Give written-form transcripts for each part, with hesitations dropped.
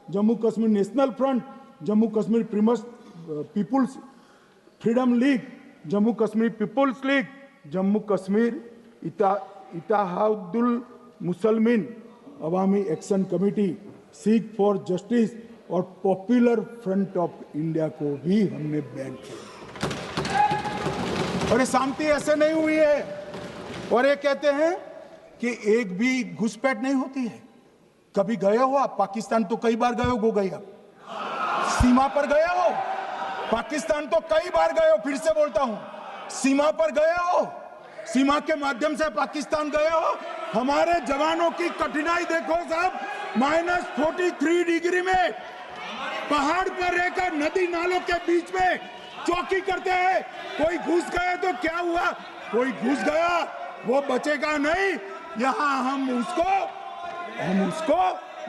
Jammu Kashmir national front, Jammu Kashmir peoples freedom league, Jammu Kashmir peoples league, Jammu Kashmir Ittehadul Musalman Awami action committee, Sikh for justice और popular front of India को भी हमने ban किया। और ये शांति ऐसे नहीं हुई है। और ये कहते हैं कि एक भी घुसपैठ नहीं होती है। कभी गए हो आप पाकिस्तान? तो कई बार गए हो गोगैया, सीमा पर गए हो? पाकिस्तान तो कई बार गए हो, फिर से बोलता हूं, सीमा पर गए हो, सीमा के माध्यम से पाकिस्तान गए हो। हमारे जवानों की कठिनाई देखो साहब, -43 डिग्री में पहाड़ पर रहकर नदी नालों के बीच में चौकी करते हैं। कोई घुस गया तो क्या हुआ? कोई घुस गया वो बचेगा नहीं। यहां हम उसको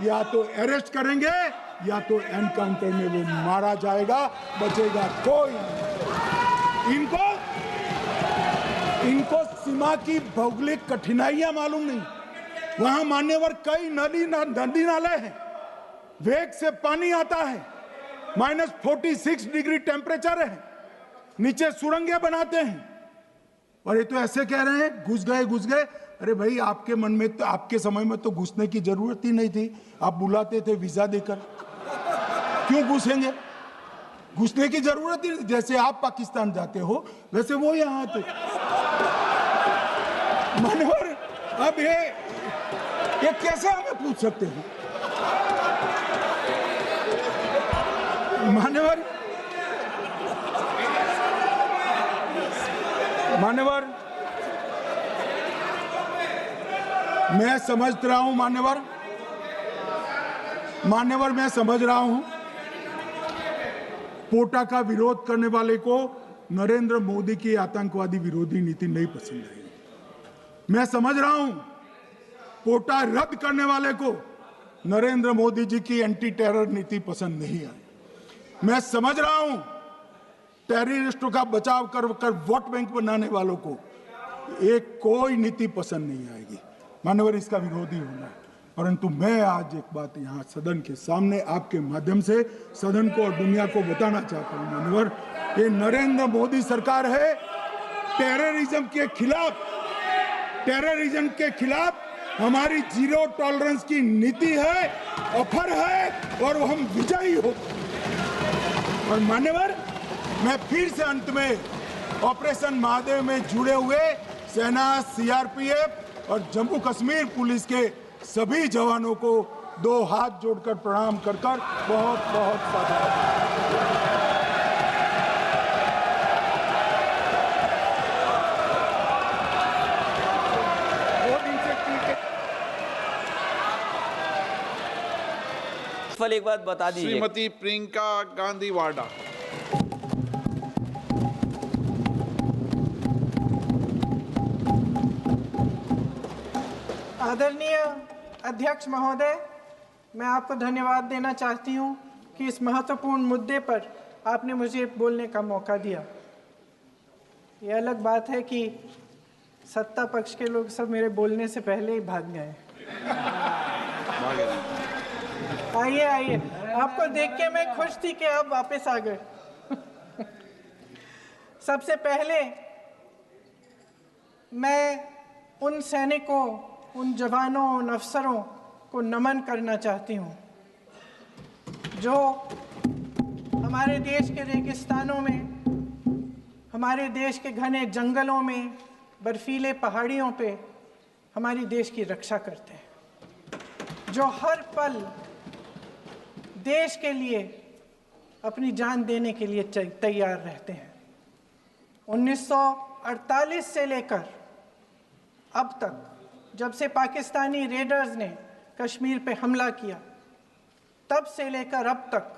या तो अरेस्ट करेंगे या तो एनकाउंटर में वो मारा जाएगा, बचेगा कोई। इनको सीमा की भौगोलिक कठिनाइयां मालूम नहीं। वहां मान्यवर कई नदी नाले हैं, वेग से पानी आता है, -46 डिग्री टेम्परेचर है, नीचे सुरंगें बनाते हैं। और ये तो ऐसे कह रहे हैं घुस गए। अरे भाई, आपके मन में तो, आपके समय में तो घुसने की जरूरत ही नहीं थी। आप बुलाते थे वीजा देकर, क्यों घुसेंगे? घुसने की जरूरत ही नहीं। जैसे आप पाकिस्तान जाते हो वैसे वो यहाँ आते। मनोहर, अब ये कैसे हमें पूछ सकते हैं? मान्यवर, मैं समझ रहा हूं मान्यवर, मैं समझ रहा हूं पोटा का विरोध करने वाले को नरेंद्र मोदी की आतंकवादी विरोधी नीति नहीं पसंद आई। मैं समझ रहा हूं पोटा रद्द करने वाले को नरेंद्र मोदी जी की एंटी टेरर नीति पसंद नहीं आई। मैं समझ रहा हूं टेररिस्टों का बचाव कर वोट बैंक बनाने वालों को एक कोई नीति पसंद नहीं आएगी। मानवर, इसका विरोधी होना है। परंतु मैं आज एक बात यहाँ सदन के सामने आपके माध्यम से सदन को और दुनिया को बताना चाहता हूँ। मानवर, ये नरेंद्र मोदी सरकार है टेररिज्म के खिलाफ हमारी जीरो टॉलरेंस की नीति है, ऑफर है, और हम विजयी हो। और मान्यवर, मैं फिर से अंत में ऑपरेशन महादेव में जुड़े हुए सेना, सीआरपीएफ और जम्मू कश्मीर पुलिस के सभी जवानों को 2 हाथ जोड़कर प्रणाम कर बहुत साधुवाद। एक बात बता दीजिए। श्रीमती प्रियंका गांधी वाड्रा। आदरणीय अध्यक्ष महोदय, मैं आपको धन्यवाद देना चाहती हूं कि इस महत्वपूर्ण मुद्दे पर आपने मुझे बोलने का मौका दिया। ये अलग बात है कि सत्ता पक्ष के लोग सब मेरे बोलने से पहले ही भाग गए। आइए, आपको देख के मैं खुश थी कि आप वापस आ गए। सबसे पहले मैं उन सैनिकों, उन जवानों, उन अफसरों को नमन करना चाहती हूँ जो हमारे देश के रेगिस्तानों में, हमारे देश के घने जंगलों में, बर्फीले पहाड़ियों पे हमारी देश की रक्षा करते हैं, जो हर पल देश के लिए अपनी जान देने के लिए तैयार रहते हैं। 1948 से लेकर अब तक, जब से पाकिस्तानी रेडर्स ने कश्मीर पे हमला किया, तब से लेकर अब तक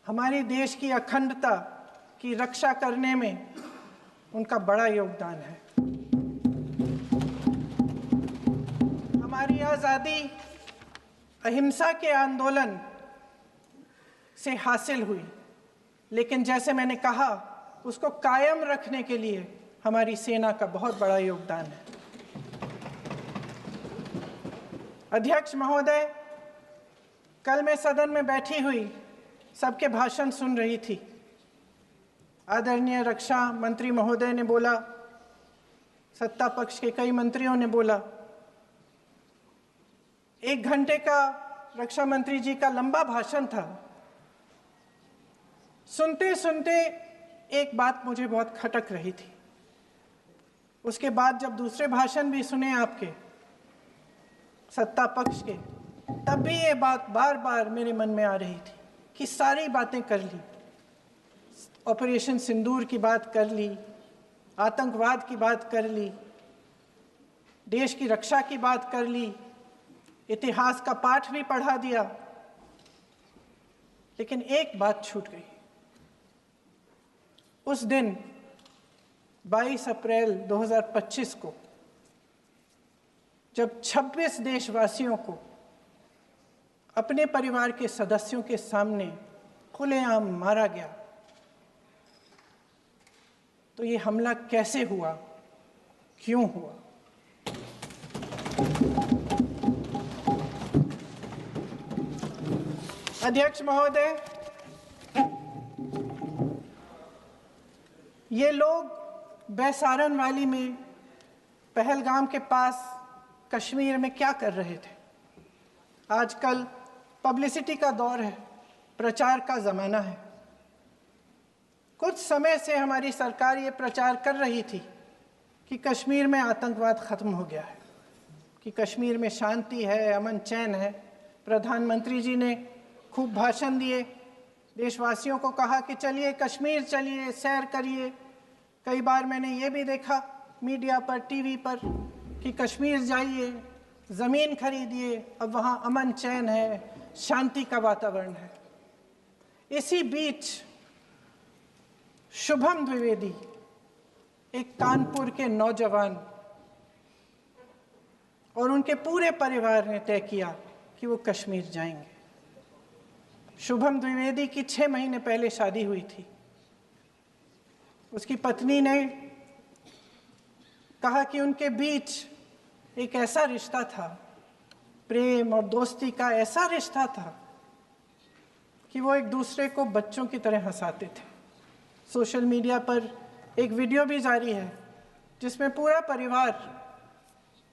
हमारे देश की अखंडता की रक्षा करने में उनका बड़ा योगदान है। हमारी आज़ादी अहिंसा के आंदोलन से हासिल हुई, लेकिन जैसे मैंने कहा, उसको कायम रखने के लिए हमारी सेना का बहुत बड़ा योगदान है। अध्यक्ष महोदय, कल मैं सदन में बैठी हुई सबके भाषण सुन रही थी। आदरणीय रक्षा मंत्री महोदय ने बोला, सत्ता पक्ष के कई मंत्रियों ने बोला। 1 घंटे का रक्षा मंत्री जी का लंबा भाषण था। सुनते सुनते एक बात मुझे बहुत खटक रही थी। उसके बाद जब दूसरे भाषण भी सुने आपके सत्ता पक्ष के, तब भी ये बात बार बार मेरे मन में आ रही थी कि सारी बातें कर ली, ऑपरेशन सिंदूर की बात कर ली, आतंकवाद की बात कर ली, देश की रक्षा की बात कर ली, इतिहास का पाठ भी पढ़ा दिया, लेकिन एक बात छूट गई। उस दिन 22 अप्रैल 2025 को जब 26 देशवासियों को अपने परिवार के सदस्यों के सामने खुलेआम मारा गया, तो ये हमला कैसे हुआ, क्यों हुआ? अध्यक्ष महोदय, ये लोग बैसारन वैली में, पहलगाम के पास कश्मीर में क्या कर रहे थे? आजकल पब्लिसिटी का दौर है, प्रचार का ज़माना है। कुछ समय से हमारी सरकार ये प्रचार कर रही थी कि कश्मीर में आतंकवाद ख़त्म हो गया है, कि कश्मीर में शांति है, अमन चैन है। प्रधानमंत्री जी ने खूब भाषण दिए, देशवासियों को कहा कि चलिए कश्मीर चलिए, सैर करिए। कई बार मैंने ये भी देखा मीडिया पर, टीवी पर कि कश्मीर जाइए, ज़मीन खरीदिए, अब वहाँ अमन चैन है, शांति का वातावरण है। इसी बीच शुभम द्विवेदी, एक कानपुर के नौजवान, और उनके पूरे परिवार ने तय किया कि वो कश्मीर जाएंगे। शुभम द्विवेदी की 6 महीने पहले शादी हुई थी। उसकी पत्नी ने कहा कि उनके बीच एक ऐसा रिश्ता था, प्रेम और दोस्ती का ऐसा रिश्ता था कि वो एक दूसरे को बच्चों की तरह हंसाते थे। सोशल मीडिया पर एक वीडियो भी जारी है जिसमें पूरा परिवार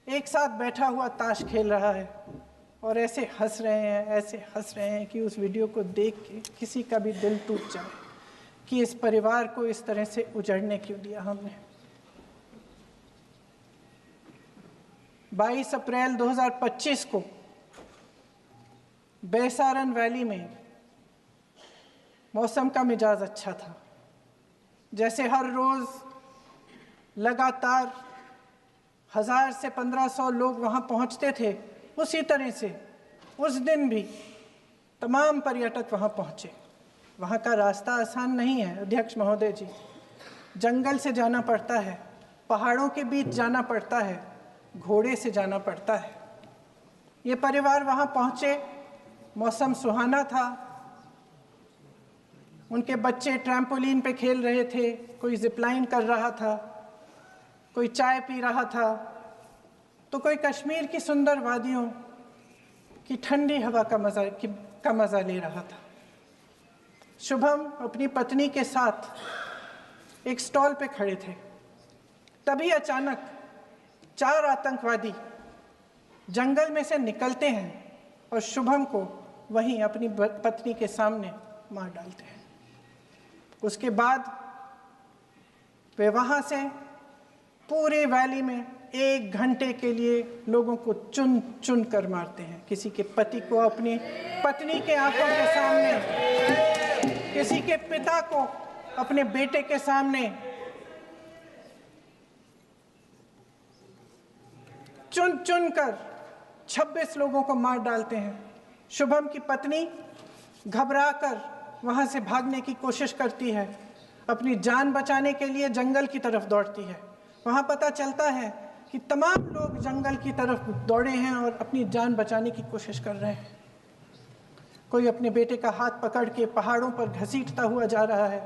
एक साथ बैठा हुआ ताश खेल रहा है और ऐसे हंस रहे हैं कि उस वीडियो को देख के किसी का भी दिल टूट जाए कि इस परिवार को इस तरह से उजड़ने क्यों दिया हमने। 22 अप्रैल 2025 को बैसारन वैली में मौसम का मिजाज अच्छा था। जैसे हर रोज़ लगातार 1000 से 1500 लोग वहाँ पहुँचते थे, उसी तरह से उस दिन भी तमाम पर्यटक वहाँ पहुँचे। वहाँ का रास्ता आसान नहीं है अध्यक्ष महोदय जी, जंगल से जाना पड़ता है, पहाड़ों के बीच जाना पड़ता है, घोड़े से जाना पड़ता है। ये परिवार वहाँ पहुँचे, मौसम सुहाना था, उनके बच्चे ट्रैम्पोलिन पे खेल रहे थे, कोई जिपलाइन कर रहा था, कोई चाय पी रहा था, तो कोई कश्मीर की सुंदर वादियों की ठंडी हवा का मज़ा ले रहा था। शुभम अपनी पत्नी के साथ एक स्टॉल पे खड़े थे। तभी अचानक 4 आतंकवादी जंगल में से निकलते हैं और शुभम को वहीं अपनी पत्नी के सामने मार डालते हैं। उसके बाद वे वहाँ से पूरे वैली में 1 घंटे के लिए लोगों को चुन चुन कर मारते हैं। किसी के पति को अपनी पत्नी के आंखों के सामने, किसी के पिता को अपने बेटे के सामने, चुन चुन कर 26 लोगों को मार डालते हैं। शुभम की पत्नी घबराकर वहाँ से भागने की कोशिश करती है, अपनी जान बचाने के लिए जंगल की तरफ दौड़ती है। वहाँ पता चलता है कि तमाम लोग जंगल की तरफ दौड़े हैं और अपनी जान बचाने की कोशिश कर रहे हैं। कोई अपने बेटे का हाथ पकड़ के पहाड़ों पर घसीटता हुआ जा रहा है,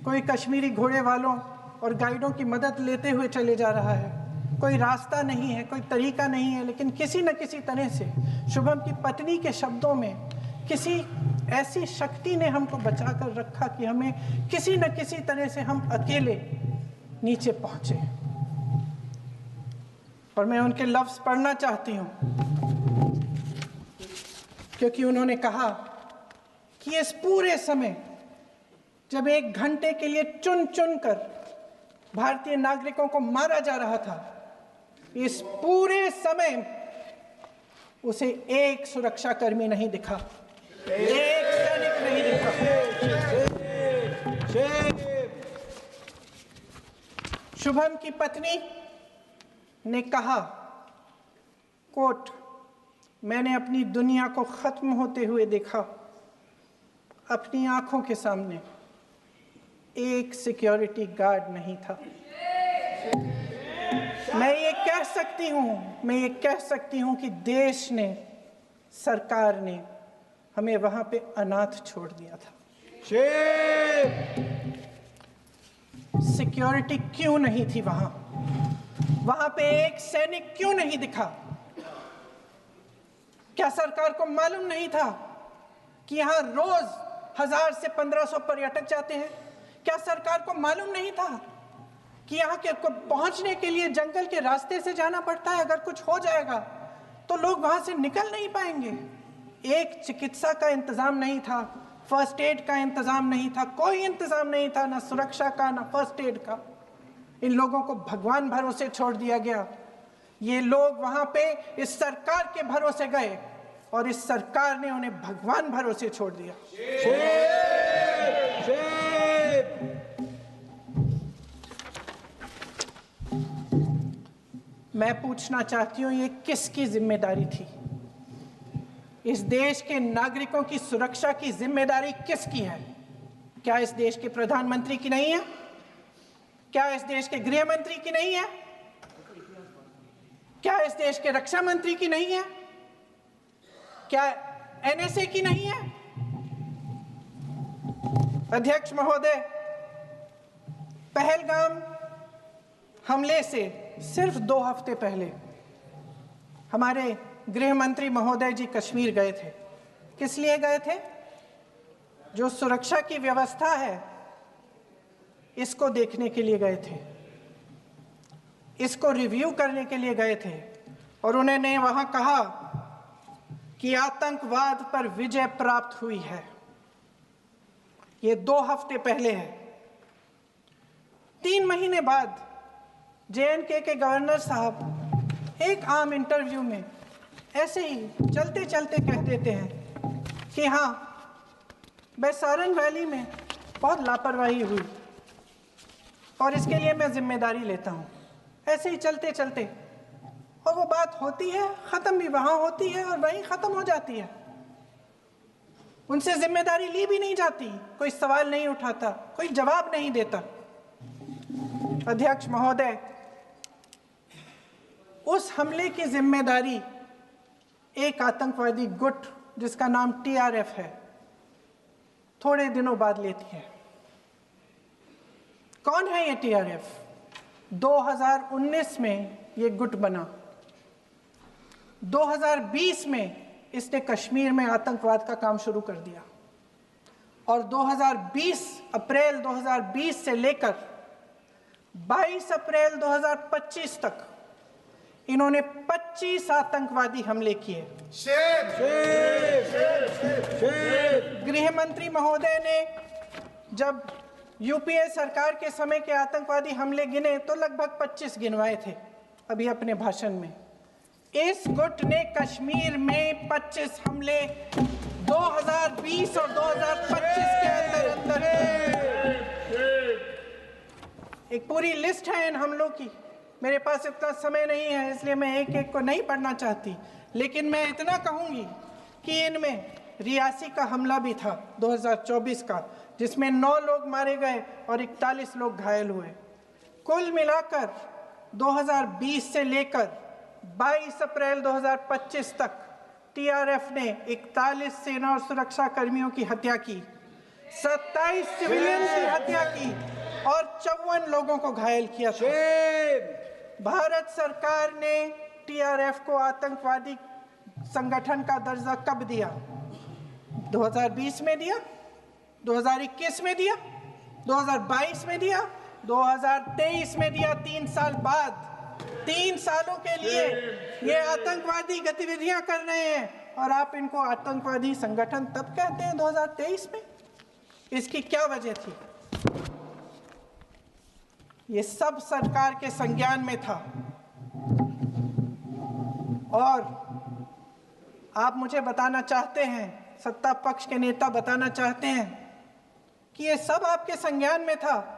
कोई कश्मीरी घोड़े वालों और गाइडों की मदद लेते हुए चले जा रहा है, कोई रास्ता नहीं है, कोई तरीका नहीं है, लेकिन किसी न किसी तरह से शुभम की पत्नी के शब्दों में किसी ऐसी शक्ति ने हमको बचा कर रखा कि हमें किसी न किसी तरह से हम अकेले नीचे पहुंचे। और मैं उनके लफ्ज पढ़ना चाहती हूं, क्योंकि उन्होंने कहा कि इस पूरे समय जब 1 घंटे के लिए चुन चुन कर भारतीय नागरिकों को मारा जा रहा था, इस पूरे समय उसे एक सुरक्षाकर्मी नहीं दिखा, एक सैनिक नहीं दिखा। शुभम की पत्नी ने कहा, कोट, मैंने अपनी दुनिया को खत्म होते हुए देखा, अपनी आंखों के सामने एक सिक्योरिटी गार्ड नहीं था। मैं ये कह सकती हूं कि देश ने, सरकार ने हमें वहां पे अनाथ छोड़ दिया था। सिक्योरिटी क्यों नहीं थी वहां पे एक सैनिक क्यों नहीं दिखा? क्या सरकार को मालूम नहीं था कि यहां रोज 1000 से 1500 पर्यटक जाते हैं? क्या सरकार को मालूम नहीं था कि यहाँ के पहुंचने के लिए जंगल के रास्ते से जाना पड़ता है? अगर कुछ हो जाएगा तो लोग वहां से निकल नहीं पाएंगे। एक चिकित्सा का इंतजाम नहीं था, फर्स्ट एड का इंतजाम नहीं था, कोई इंतजाम नहीं था, ना सुरक्षा का ना फर्स्ट एड का। इन लोगों को भगवान भरोसे छोड़ दिया गया। ये लोग वहां पे इस सरकार के भरोसे गए और इस सरकार ने उन्हें भगवान भरोसे छोड़ दिया। मैं पूछना चाहती हूं, ये किसकी जिम्मेदारी थी? इस देश के नागरिकों की सुरक्षा की जिम्मेदारी किसकी है? क्या इस देश के प्रधानमंत्री की नहीं है? क्या इस देश के गृह मंत्री की नहीं है? क्या इस देश के रक्षा मंत्री की नहीं है? क्या एनएसए की नहीं है? अध्यक्ष महोदय, पहलगाम हमले से सिर्फ 2 हफ्ते पहले हमारे गृह मंत्री महोदय जी कश्मीर गए थे। किस लिए गए थे? जो सुरक्षा की व्यवस्था है इसको देखने के लिए गए थे, इसको रिव्यू करने के लिए गए थे। और उन्होंने वहां कहा कि आतंकवाद पर विजय प्राप्त हुई है। ये 2 हफ्ते पहले है। 3 महीने बाद JNK के गवर्नर साहब एक आम इंटरव्यू में ऐसे ही चलते चलते कह देते हैं कि हाँ, बैसारन वैली में बहुत लापरवाही हुई और इसके लिए मैं जिम्मेदारी लेता हूँ। ऐसे ही चलते चलते, और वो बात होती है, ख़त्म भी वहाँ होती है और वहीं ख़त्म हो जाती है। उनसे जिम्मेदारी ली भी नहीं जाती, कोई सवाल नहीं उठाता, कोई जवाब नहीं देता। अध्यक्ष महोदय, उस हमले की जिम्मेदारी एक आतंकवादी गुट जिसका नाम TRF है थोड़े दिनों बाद लेती है। कौन है ये TRF? 2019 में ये गुट बना। 2020 में इसने कश्मीर में आतंकवाद का काम शुरू कर दिया और 2020 अप्रैल 2020 से लेकर 22 अप्रैल 2025 तक इन्होंने 25 आतंकवादी हमले किए। गृह मंत्री महोदय ने जब UPA सरकार के समय के आतंकवादी हमले गिने तो लगभग 25 गिनवाए थे अभी अपने भाषण में। इस गुट ने कश्मीर में 25 हमले 2020 और 2025 के अंदर एक पूरी लिस्ट है इन हमलों की। मेरे पास इतना समय नहीं है इसलिए मैं एक एक को नहीं पढ़ना चाहती, लेकिन मैं इतना कहूंगी कि इनमें रियासी का हमला भी था 2024 का, जिसमें 9 लोग मारे गए और 41 लोग घायल हुए। कुल मिलाकर 2020 से लेकर 22 अप्रैल 2025 तक TRF ने 41 सेना और सुरक्षा कर्मियों की हत्या की, 27 सिविलियंस की हत्या की और 54 लोगों को घायल किया था। भारत सरकार ने टीआरएफ को आतंकवादी संगठन का दर्जा कब दिया? 2020 में दिया, 2021 में दिया, 2022 में दिया, 2023 में दिया। 3 साल बाद, 3 सालों के लिए ये आतंकवादी गतिविधियां कर रहे हैं और आप इनको आतंकवादी संगठन तब कहते हैं 2023 में। इसकी क्या वजह थी? ये सब सरकार के संज्ञान में था। और आप मुझे बताना चाहते हैं, सत्ता पक्ष के नेता बताना चाहते हैं कि ये सब आपके संज्ञान में था,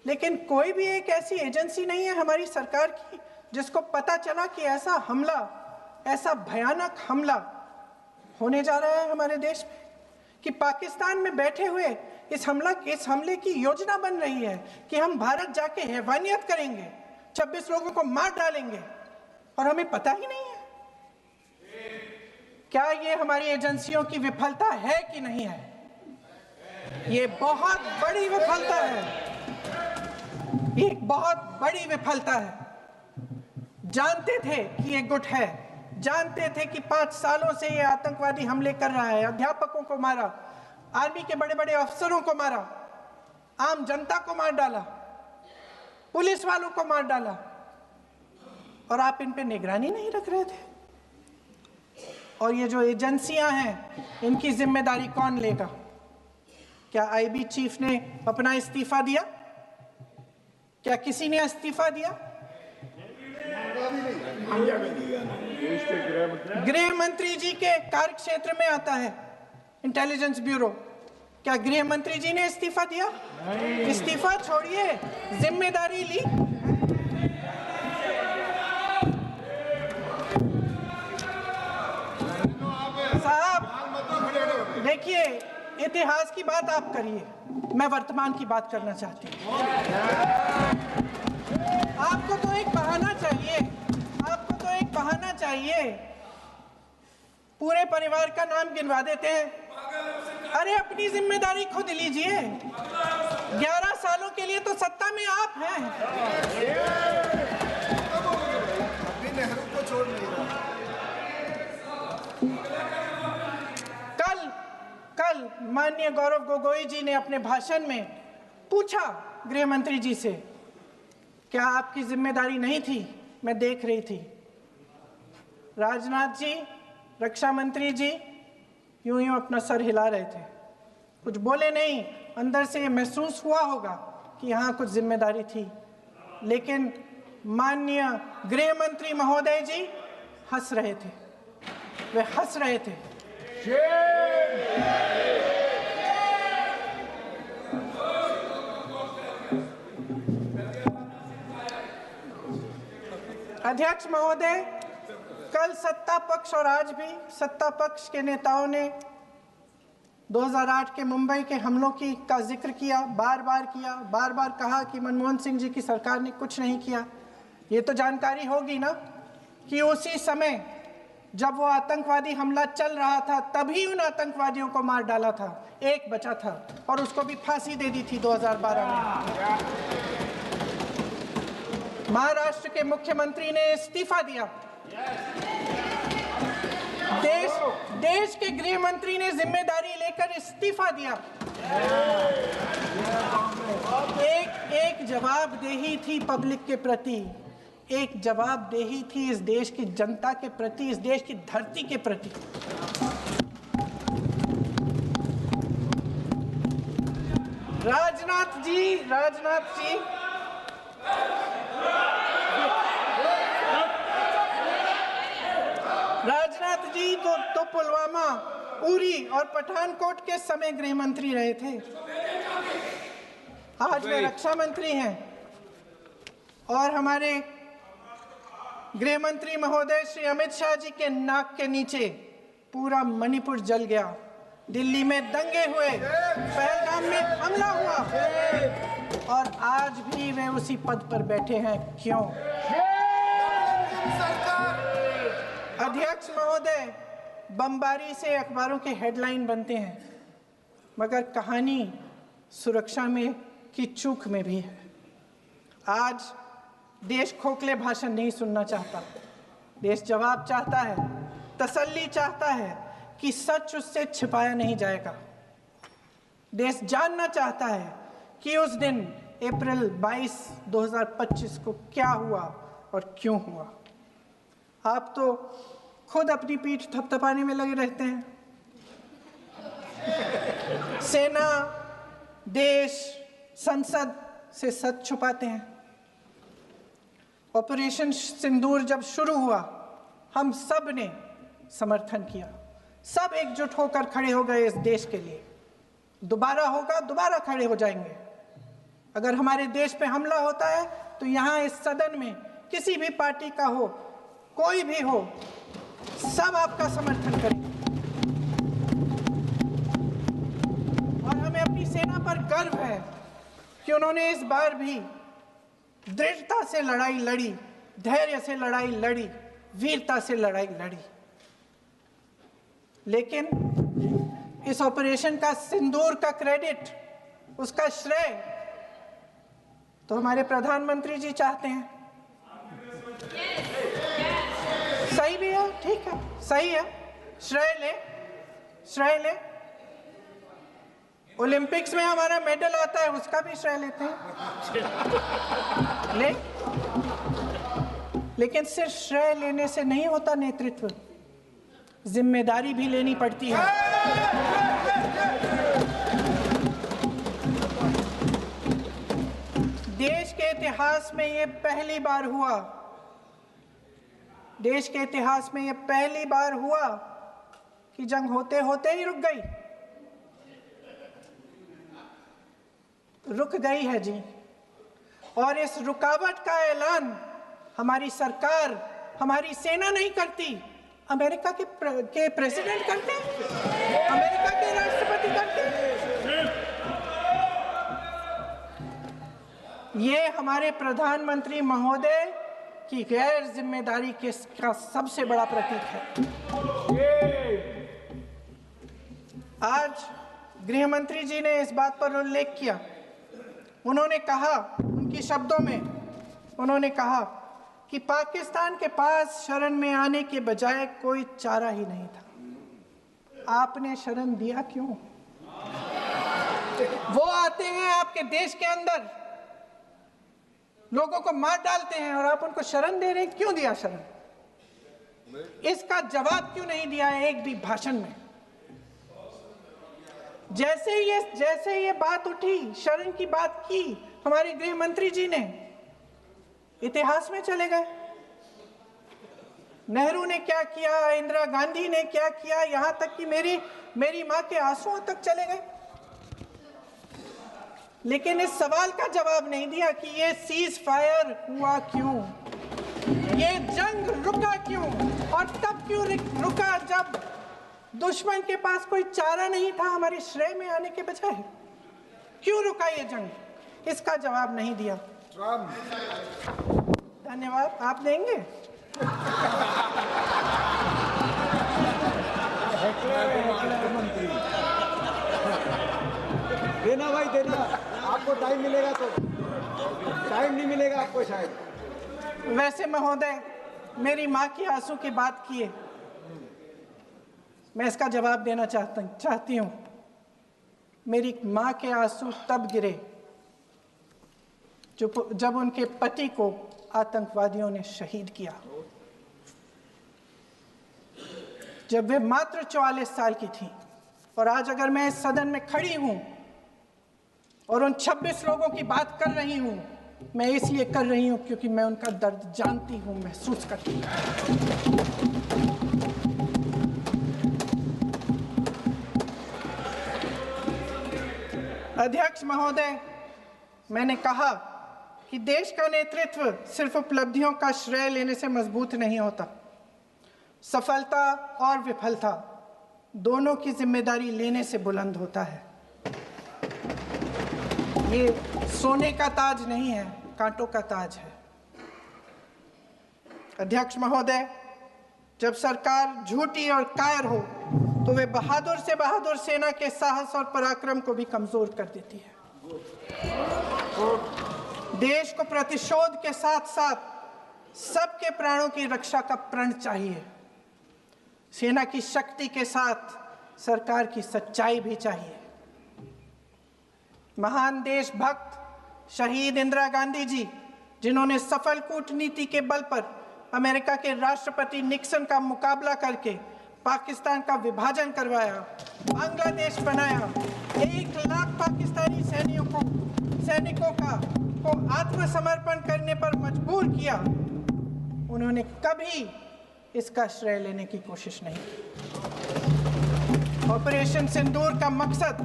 लेकिन कोई भी एक ऐसी एजेंसी नहीं है हमारी सरकार की जिसको पता चला कि ऐसा हमला, ऐसा भयानक हमला होने जा रहा है हमारे देश में, कि पाकिस्तान में बैठे हुए इस हमले की योजना बन रही है कि हम भारत जाके हैवानियत करेंगे, 26 लोगों को मार डालेंगे और हमें पता ही नहीं है। क्या ये हमारी एजेंसियों की विफलता है कि नहीं है? ये बहुत बड़ी विफलता है, ये एक बहुत बड़ी विफलता है। जानते थे कि ये गुट है, जानते थे कि 5 सालों से ये आतंकवादी हमले कर रहा है, अध्यापकों को मारा, आर्मी के बड़े बड़े अफसरों को मारा, आम जनता को मार डाला, पुलिस वालों को मार डाला, और आप इन पे निगरानी नहीं रख रहे थे। और ये जो एजेंसियां हैं, इनकी जिम्मेदारी कौन लेगा? क्या आईबी चीफ ने अपना इस्तीफा दिया? क्या किसी ने इस्तीफा दिया? गृह मंत्री जी के कार्य क्षेत्र में आता है इंटेलिजेंस ब्यूरो। क्या गृह मंत्री जी ने इस्तीफा दिया? इस्तीफा छोड़िए, जिम्मेदारी ली। साहब देखिए, इतिहास की बात आप करिए, मैं वर्तमान की बात करना चाहती हूँ। आपको तो एक बहाना चाहिए, आपको तो एक बहाना चाहिए। पूरे परिवार का नाम गिनवा देते हैं। अरे अपनी जिम्मेदारी खुद लीजिए। 11 सालों के लिए तो सत्ता में आप हैं। अभी नेहरू को छोड़ नहीं रहा। कल माननीय गौरव गोगोई जी ने अपने भाषण में पूछा गृह मंत्री जी से, क्या आपकी जिम्मेदारी नहीं थी? मैं देख रही थी। राजनाथ जी, रक्षा मंत्री जी यूं अपना सर हिला रहे थे, कुछ बोले नहीं। अंदर से ये महसूस हुआ होगा कि यहाँ कुछ जिम्मेदारी थी, लेकिन माननीय गृह मंत्री महोदय जी हंस रहे थे, वे हंस रहे थे। अध्यक्ष महोदय, कल सत्ता पक्ष और आज भी सत्ता पक्ष के नेताओं ने 2008 के मुंबई के हमलों का जिक्र किया, बार बार कहा कि मनमोहन सिंह जी की सरकार ने कुछ नहीं किया। ये तो जानकारी होगी ना कि उसी समय जब वो आतंकवादी हमला चल रहा था, तभी उन आतंकवादियों को मार डाला था। एक बचा था और उसको भी फांसी दे दी थी 2012 में। महाराष्ट्र के मुख्यमंत्री ने इस्तीफा दिया। देश के गृह मंत्री ने जिम्मेदारी लेकर इस्तीफा दिया। एक जवाबदेही थी पब्लिक के प्रति, एक जवाबदेही थी इस देश की जनता के प्रति, इस देश की धरती के प्रति। राजनाथ जी तो पुलवामा, उरी और पठानकोट के समय गृह मंत्री रहे थे। आज वे रक्षा मंत्री हैं और हमारे गृह मंत्री महोदय श्री अमित शाह जी के नाक के नीचे पूरा मणिपुर जल गया, दिल्ली में दंगे हुए, पहलगाम में हमला हुआ और आज भी वे उसी पद पर बैठे हैं। क्यों? अध्यक्ष महोदय, बमबारी से अखबारों के हेडलाइन बनते हैं, मगर कहानी सुरक्षा में की चूक में भी है। आज देश खोखले भाषण नहीं सुनना चाहता। देश जवाब चाहता है, तसल्ली चाहता है कि सच उससे छिपाया नहीं जाएगा। देश जानना चाहता है कि उस दिन अप्रैल 22, 2025 को क्या हुआ और क्यों हुआ। आप तो खुद अपनी पीठ थपथपाने में लगे रहते हैं। सेना, देश, संसद से सच छुपाते हैं। ऑपरेशन सिंदूर जब शुरू हुआ, हम सब ने समर्थन किया, सब एकजुट होकर खड़े हो गए इस देश के लिए। दोबारा होगा, दोबारा खड़े हो जाएंगे। अगर हमारे देश पे हमला होता है तो यहाँ इस सदन में किसी भी पार्टी का हो, कोई भी हो, सब आपका समर्थन करेंगे। और हमें अपनी सेना पर गर्व है कि उन्होंने इस बार भी दृढ़ता से लड़ाई लड़ी, धैर्य से लड़ाई लड़ी, वीरता से लड़ाई लड़ी। लेकिन इस ऑपरेशन का सिंदूर का क्रेडिट, उसका श्रेय तो हमारे प्रधानमंत्री जी चाहते हैं। सही भी है, ठीक है, सही है, श्रेय ले, श्रेय ले। ओलंपिक्स में हमारा मेडल आता है, उसका भी श्रेय लेते हैं, लेकिन सिर्फ श्रेय लेने से नहीं होता नेतृत्व, जिम्मेदारी भी लेनी पड़ती है। देश के इतिहास में ये पहली बार हुआ, देश के इतिहास में ये पहली बार हुआ कि जंग होते होते ही रुक गई। रुक गई है जी। और इस रुकावट का ऐलान हमारी सरकार, हमारी सेना नहीं करती, अमेरिका के प्रेसिडेंट करते हैं, अमेरिका के राष्ट्रपति करते हैं। ये हमारे प्रधानमंत्री महोदय की गैर जिम्मेदारी का सबसे बड़ा प्रतीक है। आज गृह मंत्री जी ने इस बात पर उल्लेख किया। उन्होंने कहा, उनके शब्दों में उन्होंने कहा कि पाकिस्तान के पास शरण में आने के बजाय कोई चारा ही नहीं था। आपने शरण दिया क्यों? वो आते हैं आपके देश के अंदर, लोगों को मार डालते हैं और आप उनको शरण दे रहे हैं। क्यों दिया शरण? इसका जवाब क्यों नहीं दिया है एक भी भाषण में? जैसे ये बात उठी, शरण की बात की, हमारे गृह मंत्री जी ने इतिहास में चले गए। नेहरू ने क्या किया, इंदिरा गांधी ने क्या किया, यहां तक कि मेरी मां के आंसुओं तक चले गए। लेकिन इस सवाल का जवाब नहीं दिया कि ये सीज फायर हुआ क्यों, ये जंग रुका क्यों, और तब क्यों रुका जब दुश्मन के पास कोई चारा नहीं था हमारे श्रेय में आने के बजाय। क्यों रुका ये जंग? इसका जवाब नहीं दिया। धन्यवाद। आप देंगे? देना भाई देना, आपको टाइम मिलेगा तो। टाइम नहीं मिलेगा आपको शायद। वैसे महोदय, मेरी माँ की आंसू की बात किए, मैं इसका जवाब देना चाहती हूँ। मेरी माँ के आंसू तब गिरे जब उनके पति को आतंकवादियों ने शहीद किया, जब वे मात्र 44 साल की थी। और आज अगर मैं इस सदन में खड़ी हूं और उन 26 लोगों की बात कर रही हूं, मैं इसलिए कर रही हूं क्योंकि मैं उनका दर्द जानती हूं, महसूस करती हूं। अध्यक्ष महोदय, मैंने कहा कि देश का नेतृत्व सिर्फ उपलब्धियों का श्रेय लेने से मजबूत नहीं होता। सफलता और विफलता दोनों की जिम्मेदारी लेने से बुलंद होता है। ये सोने का ताज नहीं है, कांटों का ताज है। अध्यक्ष महोदय, जब सरकार झूठी और कायर हो तो वे बहादुर से बहादुर सेना के साहस और पराक्रम को भी कमजोर कर देती है। देश को प्रतिशोध के साथ साथ सबके प्राणों की रक्षा का प्रण चाहिए। सेना की शक्ति के साथ सरकार की सच्चाई भी चाहिए। महान देशभक्त शहीद इंदिरा गांधी जी, जिन्होंने सफल कूटनीति के बल पर अमेरिका के राष्ट्रपति निक्सन का मुकाबला करके पाकिस्तान का विभाजन करवाया, बांग्लादेश बनाया, 1 लाख पाकिस्तानी सैनिकों को आत्मसमर्पण करने पर मजबूर किया, उन्होंने कभी इसका श्रेय लेने की कोशिश नहीं की। ऑपरेशन सिंदूर का मकसद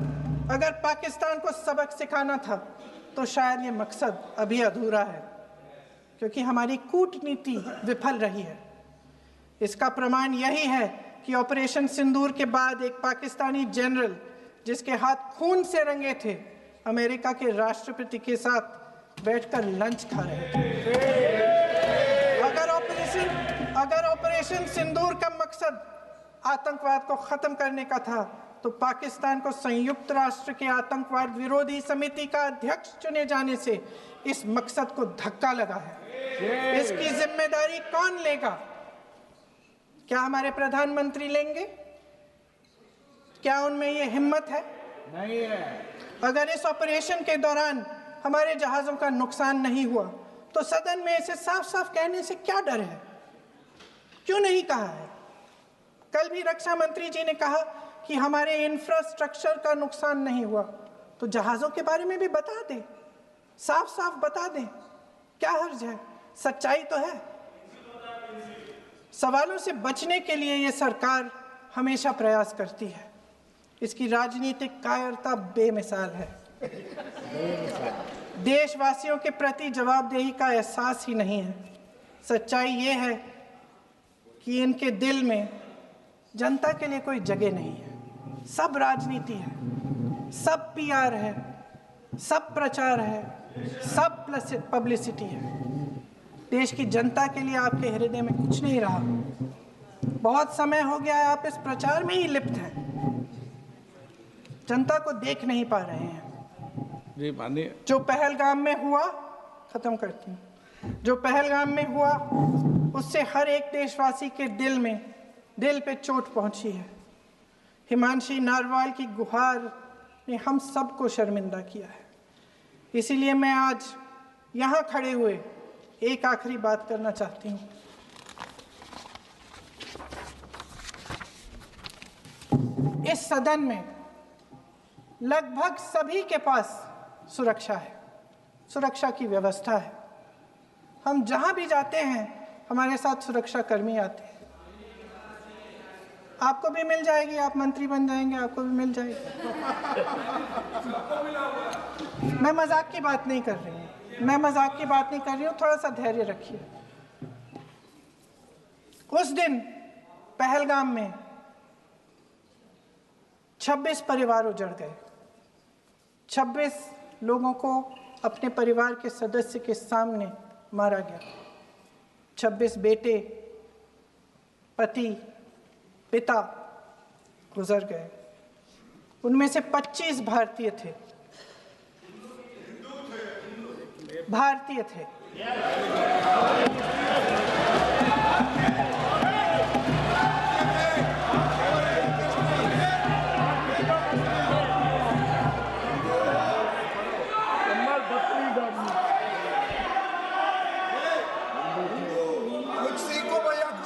अगर पाकिस्तान को सबक सिखाना था तो शायद ये मकसद अभी अधूरा है, क्योंकि हमारी कूटनीति विफल रही है। इसका प्रमाण यही है कि ऑपरेशन सिंदूर के बाद एक पाकिस्तानी जनरल, जिसके हाथ खून से रंगे थे, अमेरिका के राष्ट्रपति के साथ बैठकर लंच खा रहे थे। अगर ऑपरेशन सिंदूर का मकसद आतंकवाद को खत्म करने का था तो पाकिस्तान को संयुक्त राष्ट्र के आतंकवाद विरोधी समिति का अध्यक्ष चुने जाने से इस मकसद को धक्का लगा है। इसकी जिम्मेदारी कौन लेगा? क्या हमारे प्रधानमंत्री लेंगे? क्या उनमें ये हिम्मत है? नहीं है। अगर इस ऑपरेशन के दौरान हमारे जहाजों का नुकसान नहीं हुआ तो सदन में इसे साफ साफ कहने से क्या डर है? क्यों नहीं कहा है? कल भी रक्षा मंत्री जी ने कहा कि हमारे इंफ्रास्ट्रक्चर का नुकसान नहीं हुआ, तो जहाजों के बारे में भी बता दें, साफ साफ बता दें, क्या हर्ज है? सच्चाई तो है। सवालों से बचने के लिए ये सरकार हमेशा प्रयास करती है। इसकी राजनीतिक कायरता बेमिसाल है। देशवासियों के प्रति जवाबदेही का एहसास ही नहीं है। सच्चाई ये है कि इनके दिल में जनता के लिए कोई जगह नहीं है। सब राजनीति है, सब पीआर है, सब प्रचार है, सब पब्लिसिटी है। देश की जनता के लिए आपके हृदय में कुछ नहीं रहा। बहुत समय हो गया है आप इस प्रचार में ही लिप्त हैं, जनता को देख नहीं पा रहे हैं। जी मानिए। जो पहलगाम में हुआ, खत्म करती हूँ, जो पहलगाम में हुआ उससे हर एक देशवासी के दिल पे चोट पहुंची है। हिमांशी नारवाल की गुहार ने हम सबको शर्मिंदा किया है। इसीलिए मैं आज यहाँ खड़े हुए एक आखिरी बात करना चाहती हूँ। इस सदन में लगभग सभी के पास सुरक्षा है, सुरक्षा की व्यवस्था है। हम जहाँ भी जाते हैं हमारे साथ सुरक्षा कर्मी आते हैं। आपको भी मिल जाएगी, आप मंत्री बन जाएंगे, आपको भी मिल जाएगी। मैं मजाक की बात नहीं कर रही हूँ, थोड़ा सा धैर्य रखिए। उस दिन पहलगाम में 26 परिवार उजड़ गए। 26 लोगों को अपने परिवार के सदस्य के सामने मारा गया। 26 बेटे, पति, पिता गुजर गए। उनमें से 25 भारतीय थे।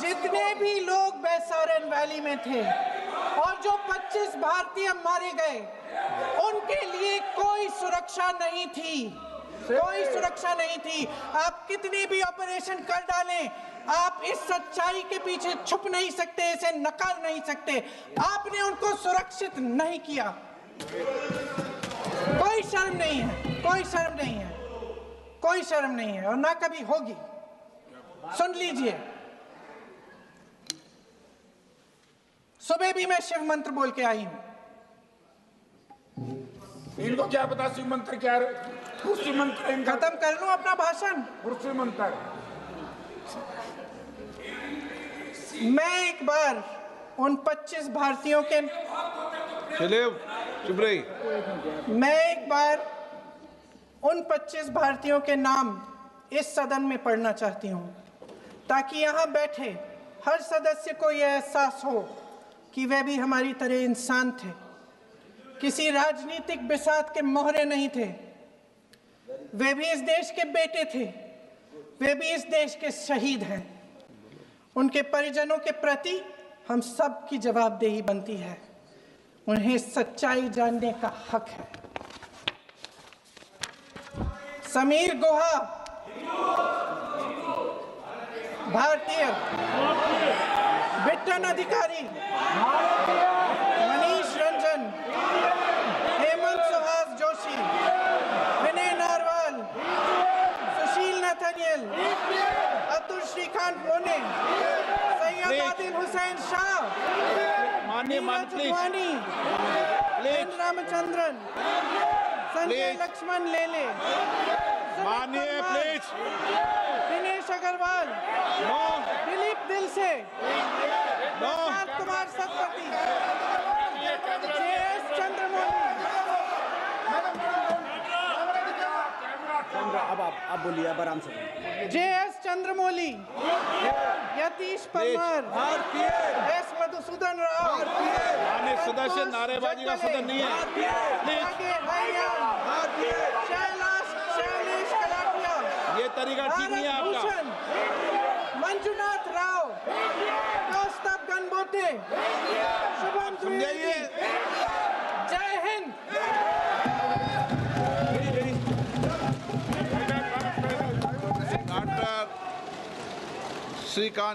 जितने भी लोग बैसारन वैली में थे और जो 25 भारतीय मारे गए, उनके लिए कोई सुरक्षा नहीं थी, कोई सुरक्षा नहीं थी। आप कितने भी ऑपरेशन कर डालें, आप इस सच्चाई के पीछे छुप नहीं सकते, इसे नकार नहीं सकते। आपने उनको सुरक्षित नहीं किया। कोई शर्म नहीं है, कोई शर्म नहीं है, कोई शर्म नहीं है और ना कभी होगी। सुन लीजिए, सुबह भी मैं शिव मंत्र बोल के आई हूं। इनको क्या पता शिव मंत्र क्या है? शिव मंत्र खत्म कर लूं अपना भाषण। शिव मंत्र मैं एक बार उन 25 भारतीयों के चलिए चुप रही। मैं एक बार उन 25 भारतीयों के नाम इस सदन में पढ़ना चाहती हूँ, ताकि यहाँ बैठे हर सदस्य को यह एहसास हो कि वे भी हमारी तरह इंसान थे, किसी राजनीतिक बिसात के मोहरे नहीं थे। वे भी इस देश के बेटे थे, वे भी इस देश के शहीद हैं। उनके परिजनों के प्रति हम सब की जवाबदेही बनती है, उन्हें सच्चाई जानने का हक है। समीर गुहा भारतीय, बिट्टन अधिकारी, मनीष रंजन, हेमंत सुहास जोशी, विनय नारवाल, सुशील नथनियल, अतुल श्रीकांत मोने, सैयद आदिल हुसैन शाह, नीरज अडवाणी, एन रामचंद्रन, संजय लक्ष्मण लेले, माननीय प्लीज दिनेश अग्रवाल, दिलीप दिल से, प्रशांत कुमार सतपति, JS चंद्रमौली। अब आप बोलिए, अब आराम से। JS चंद्रमौली, यतीश परमार, S मधुसूदन राव, माननीय सदस्य, नारेबाजी का सदन नहीं है। शैलेश कलाटिया, ये तरीका ठीक नहीं है आपका। मंजुनाथ राव, कौस्तभ गणबोटे, शुभम द्विवेदी। जय हिंद। डॉक्टर श्रीकांत